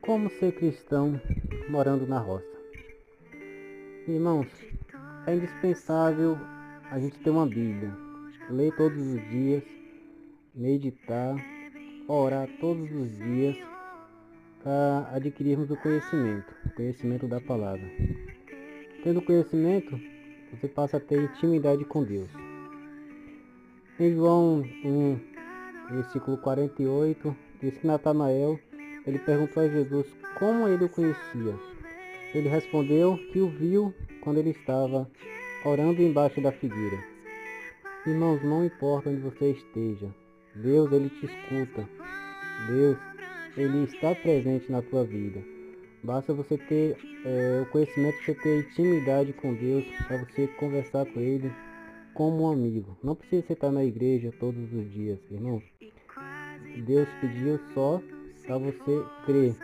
Como ser cristão morando na roça? Irmãos, é indispensável a gente ter uma Bíblia, ler todos os dias, meditar, orar todos os dias para adquirirmos o conhecimento da palavra. Tendo conhecimento, você passa a ter intimidade com Deus. Em João 1, versículo 48, diz que Natanael, ele perguntou a Jesus como ele o conhecia. Ele respondeu que o viu quando ele estava orando embaixo da figueira. Irmãos, não importa onde você esteja, Deus ele te escuta. Deus ele está presente na tua vida. Basta você ter o conhecimento, você ter intimidade com Deus para você conversar com Ele como um amigo. Não precisa você estar na igreja todos os dias, irmão. Deus pediu só para você crer.